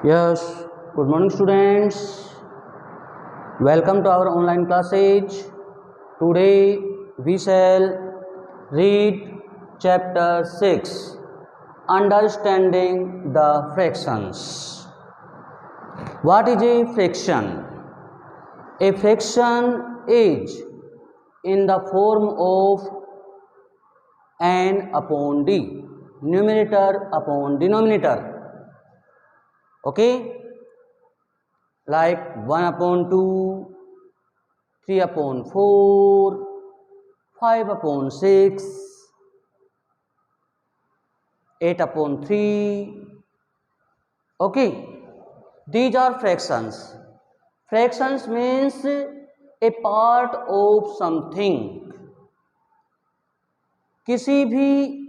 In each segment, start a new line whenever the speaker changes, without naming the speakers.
Yes, good morning students. Welcome to our online classes. Today we shall read chapter 6, Understanding the Fractions. What is a fraction? A fraction is in the form of n upon d, numerator upon denominator. Okay, like 1 upon 2, 3 upon 4, 5 upon 6, 8 upon 3. Okay, these are fractions. Fractions means a part of something. किसी भी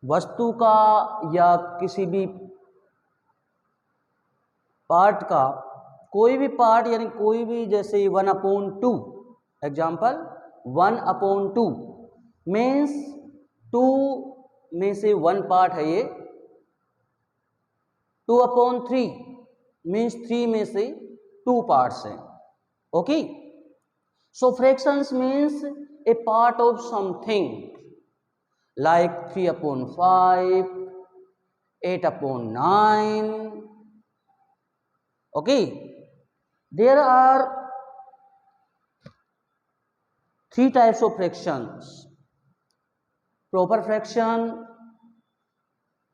वस्तु का या किसी भी part का कोई भी पार्ट यानी कोई भी, जैसे 1 अपॉन 2, एग्जाम्पल 1 अपॉन 2 मीन्स 2 में से 1 पार्ट है ये। 2 अपॉन 3 मीन्स 3 में से 2 पार्ट्स हैं। Okay, so fractions means A part of something like 3 upon 5, 8 upon 9. Okay, there are 3 types of fractions: proper fraction,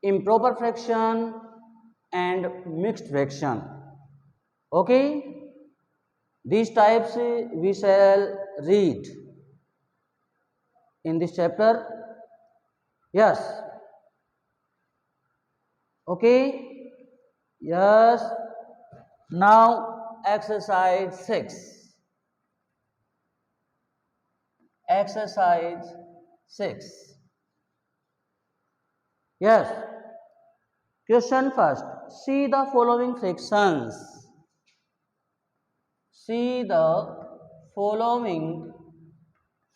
improper fraction and mixed fraction. Okay, these types we shall read in this chapter. Yes, okay, yes. Now exercise 6. Exercise 6. Yes, question first. See the following fractions. See the following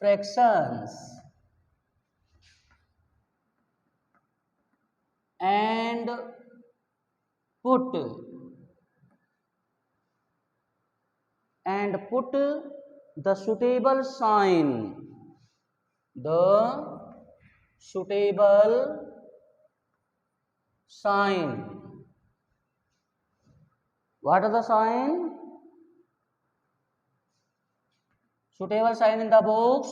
fractions and put the suitable sign. The suitable sign. What are the sign? Suitable sign in the box.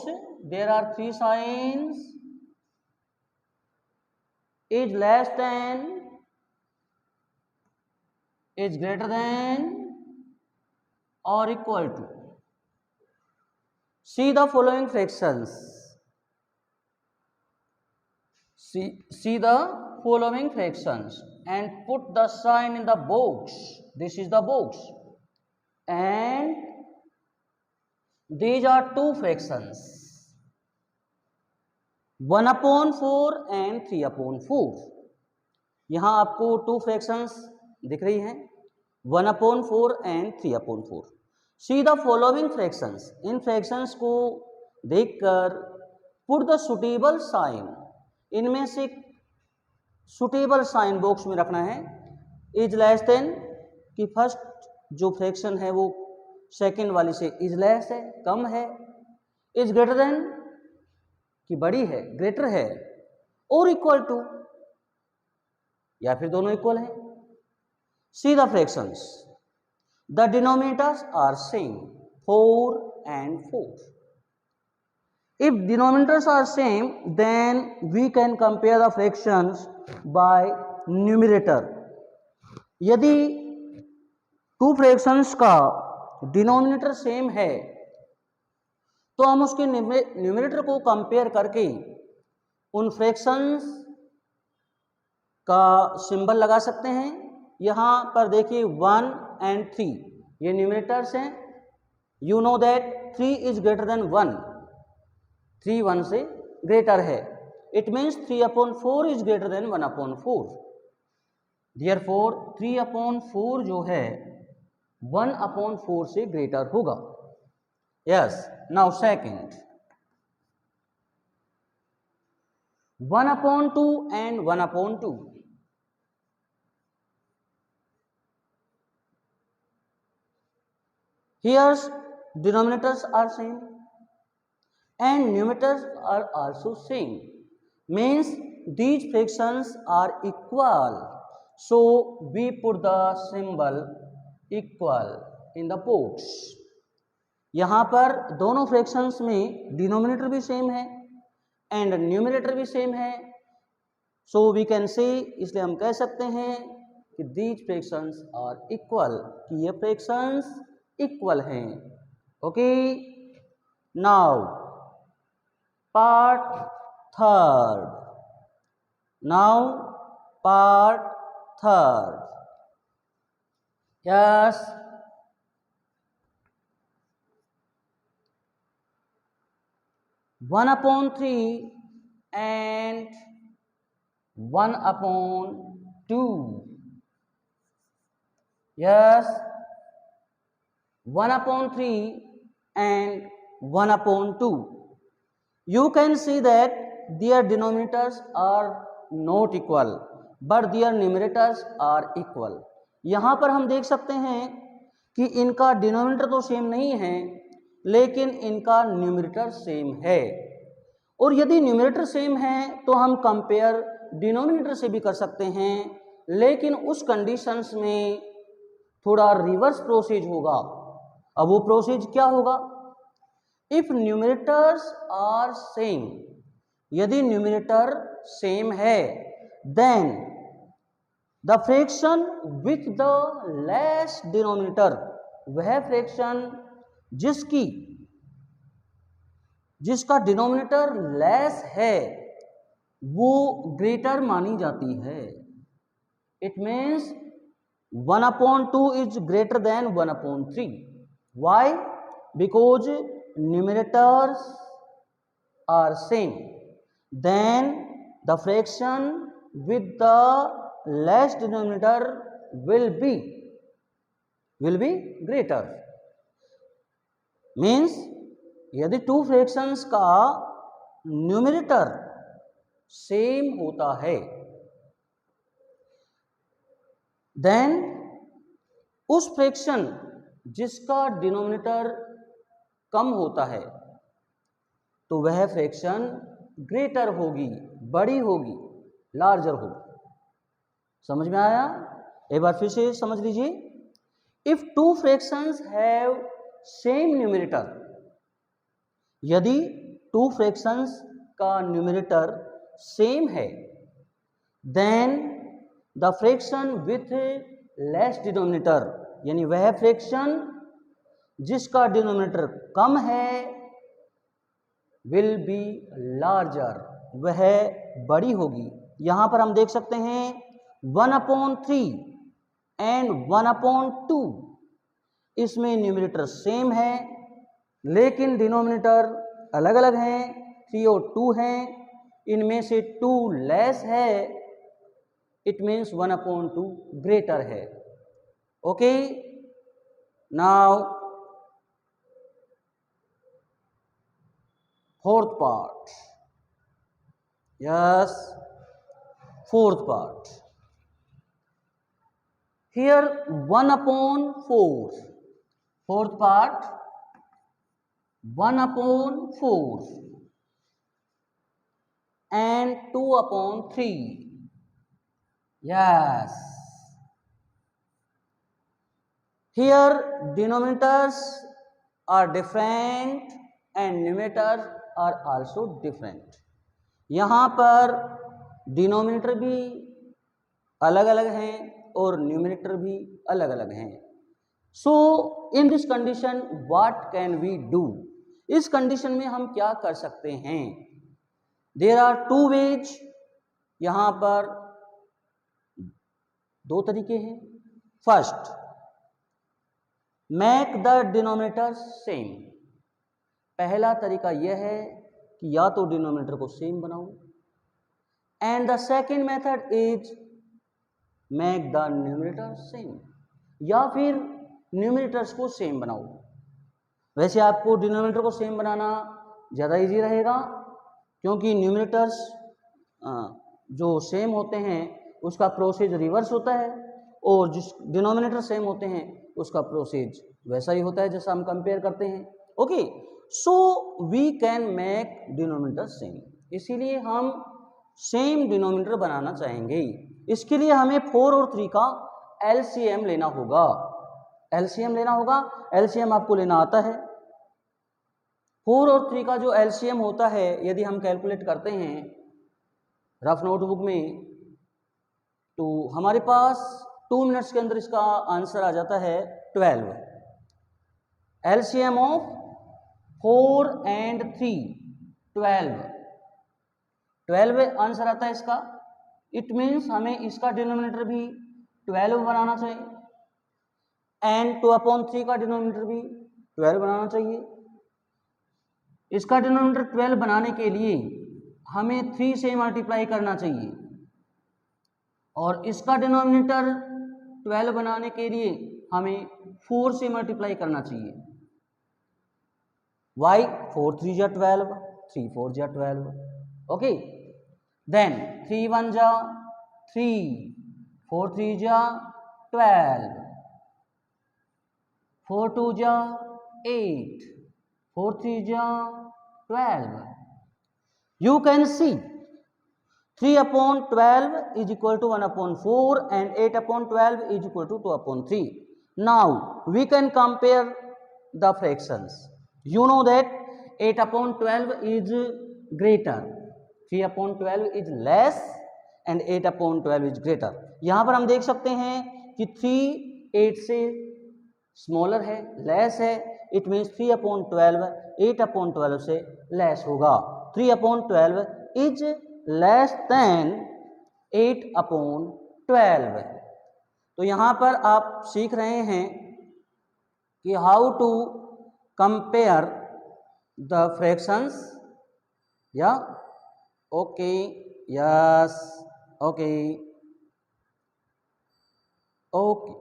There are 3 signs: is less than, is greater than, or equal to. See the following fractions. See the following fractions and put the sign in the box. This is the box, and these are 2 fractions: 1 upon 4 and 3 upon 4. यहाँ आपको 2 fractions दिख रही हैं, 1 upon 4 and 3 upon 4. See the following fractions. In fractions को देखकर put the suitable sign. इनमें से suitable sign box में रखना है. इज लेस देन कि फर्स्ट जो फ्रैक्शन है वो सेकंड वाली से इज लेस है, कम है. इज ग्रेटर देन कि बड़ी है, ग्रेटर है. और इक्वल टू या फिर दोनों इक्वल है. See the fractions. The denominators are same 4 and 4. If denominators are same, then we can compare the fractions by numerator. यदि 2 fractions का डिनोमिनेटर सेम है तो हम उसके न्यूमरेटर को कंपेयर करके उन फ्रैक्शंस का सिंबल लगा सकते हैं. यहाँ पर देखिए 1 and 3 ये न्यूमरेटर्स हैं. You know that 3 is greater then 1. 3 1 से ग्रेटर है. It means 3 upon 4 is greater then 1 upon 4. Therefore 3 upon 4 जो है 1 upon 4 से ग्रेटर होगा. Yes, now second 1 upon 2 and 1 upon 2. Here denominators are same and numerators are also same, means these fractions are equal, so we put the symbol equal in the box. यहाँ पर दोनों fractions में denominator भी same है and numerator भी same है, सो we can say, इसलिए हम कह सकते हैं कि दीज फ्रैक्शंस आर इक्वल, कि ये फ्रैक्शंस इक्वल हैं. Okay, now part third. Now part third. Yes, one upon 3 and 1/2. Yes, 1/3 and 1/2. You can see that their denominators are not equal, but their numerators are equal. यहाँ पर हम देख सकते हैं कि इनका डिनोमिनेटर तो सेम नहीं है, लेकिन इनका न्यूमरेटर सेम है. और यदि न्यूमरेटर सेम है तो हम कंपेयर डिनोमिनेटर से भी कर सकते हैं, लेकिन उस कंडीशंस में थोड़ा रिवर्स प्रोसीज होगा. अब वो प्रोसीज क्या होगा? इफ न्यूमरेटर्स आर सेम, यदि न्यूमरेटर सेम है, then the fraction with the less denominator, वह फ्रैक्शन जिसका डिनोमिनेटर लेस है वो ग्रेटर मानी जाती है. It means 1/2 is greater than 1/3. Why? Because numerators are same, then the fraction with the less denominator will be greater. Means यदि two fractions का numerator same होता है, देन उस फ्रैक्शन जिसका डिनोमिनेटर कम होता है तो वह फ्रैक्शन ग्रेटर होगी, बड़ी होगी, लार्जर होगी. समझ में आया? एक बार फिर से समझ लीजिए. If two fractions have same numerator, यदि टू फ्रैक्शंस का न्यूमरेटर सेम है, then the fraction with less denominator, यानी वह फ्रैक्शन जिसका डिनोमिनेटर कम है, विल बी लार्जर, वह बड़ी होगी. यहां पर हम देख सकते हैं 1/3 एंड 1/2, इसमें न्यूमरेटर सेम है लेकिन डिनोमिनेटर अलग अलग हैं, 3 और 2 हैं. इनमें से 2 लेस है, इट मीन्स 1/2 ग्रेटर है. Okay, now fourth part. Yes, fourth part. Here 1/4. Fourth part 1/4 and 2/3. Yes. Here denominators are different and numerators are also different. यहाँ पर डिनोमिनेटर भी अलग अलग हैं और न्यूमरेटर भी अलग अलग हैं. So in this condition what can we do? इस कंडीशन में हम क्या कर सकते हैं? There are 2 ways. यहां पर 2 तरीके हैं. First, make the denominator same. पहला तरीका यह है कि या तो डिनोमिनेटर को सेम बनाओ, and the second method is make the numerator same, या फिर न्यूमरेटर्स को सेम बनाओ. वैसे आपको डिनोमिनेटर को सेम बनाना ज़्यादा इजी रहेगा, क्योंकि न्यूमरेटर्स जो सेम होते हैं उसका प्रोसेस रिवर्स होता है और जिस डिनोमिनेटर सेम होते हैं उसका प्रोसेज वैसा ही होता है जैसा हम कंपेयर करते हैं। Okay, so we can make denominator same, इसीलिए हम सेम डिनोमिनेटर बनाना चाहेंगे। इसके लिए हमें 4 और 3 का एलसीएम लेना होगा। एलसीएम लेना होगा, एलसीएम आपको लेना आता है। 4 और 3 का जो एलसीएम होता है यदि हम कैलकुलेट करते हैं रफ नोटबुक में, तो हमारे पास 2 मिनट्स के अंदर इसका आंसर आ जाता है 12। एलसीएम ऑफ 4 and 3 12 आंसर आता है इसका। इट मीन्स हमें इसका डिनोमिनेटर भी 12 बनाना चाहिए एंड 2/3 का डिनोमिनेटर भी 12 बनाना चाहिए। इसका डिनोमिनेटर 12 बनाने के लिए हमें 3 से मल्टीप्लाई करना चाहिए और इसका डिनोमिनेटर 12 बनाने के लिए हमें 4 से मल्टीप्लाई करना चाहिए। Why? 4 3 जा 12, 3 4 जा 12। ओके, देन 3 1 जा 3, 4 3 जा 12, 4 2 जा 8, 4 3 जा 12। You can see 3/12 is equal to 1/4 and 8/12 is equal to 2/3. Now we can compare the fractions. You know that 8/12 is greater, 3/12 is less and 8/12 is greater. यहाँ पर हम देख सकते हैं कि 3 8 से स्मॉलर है, लेस है। इट मीन्स 3/12 8/12 से लेस होगा। 3/12 इज लेस देन 8/12। तो यहाँ पर आप सीख रहे हैं कि how to compare the fractions. या okay, yes, okay, okay,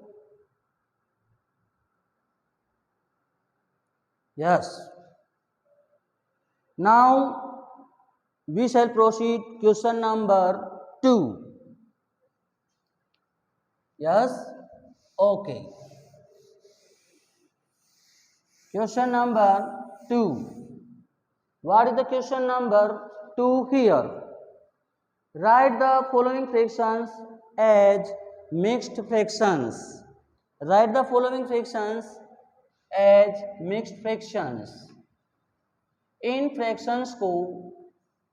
yes. Now we shall proceed question number 2. Yes, okay. Question number 2. What is the question number 2 here? Write the following fractions as mixed fractions. Write the following fractions as mixed fractions. इन fractions को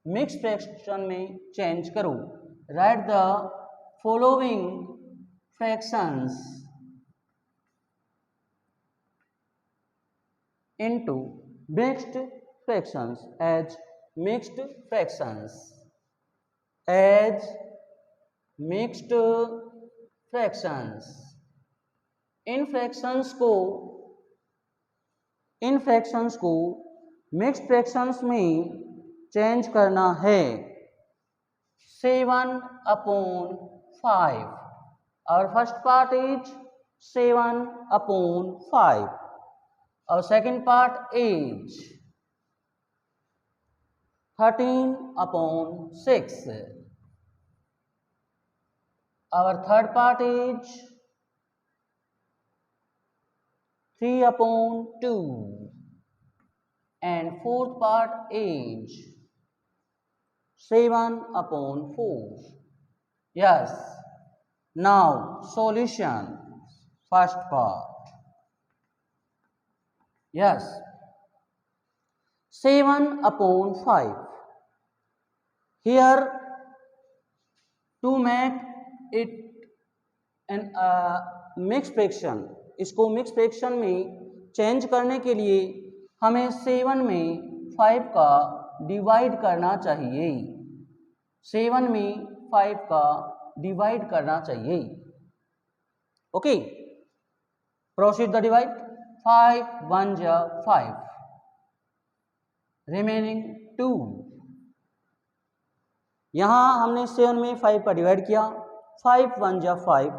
mix fraction में change करो। Write the following fractions into mixed fractions as mixed fractions, as mixed fractions. इन fractions को mixed fractions में change करना है। 7/5। और फर्स्ट पार्ट इज 7/5 और सेकंड पार्ट इज 13/6। और third part is 3/2 and fourth part is 7/4. Yes. Now solution. First part. Yes. 7/5. Here to make it an mixed fraction, इसको mix fraction में change करने के लिए हमें 7 में 5 का डिवाइड करना चाहिए। 7 में 5 का डिवाइड करना चाहिए। Okay, proceed the divide. 5 1 जा 5, रिमेनिंग 2। यहाँ हमने 7 में 5 का डिवाइड किया। 5 1 जा 5,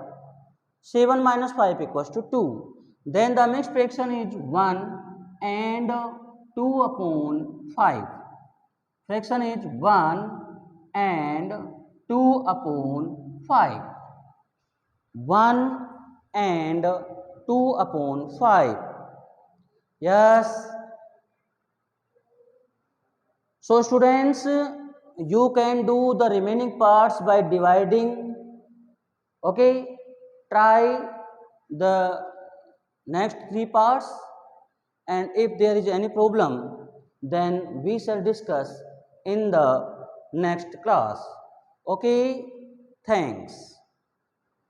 7 minus 5 equals to 2. Then the mixed fraction is 1 and 2/5. Fraction is 1 and 2/5. 1 and 2 upon 5. Yes. So students, you can do the remaining parts by dividing. Okay, try the next 3 parts, and if there is any problem, then we shall discuss in the next class. Okay, thanks.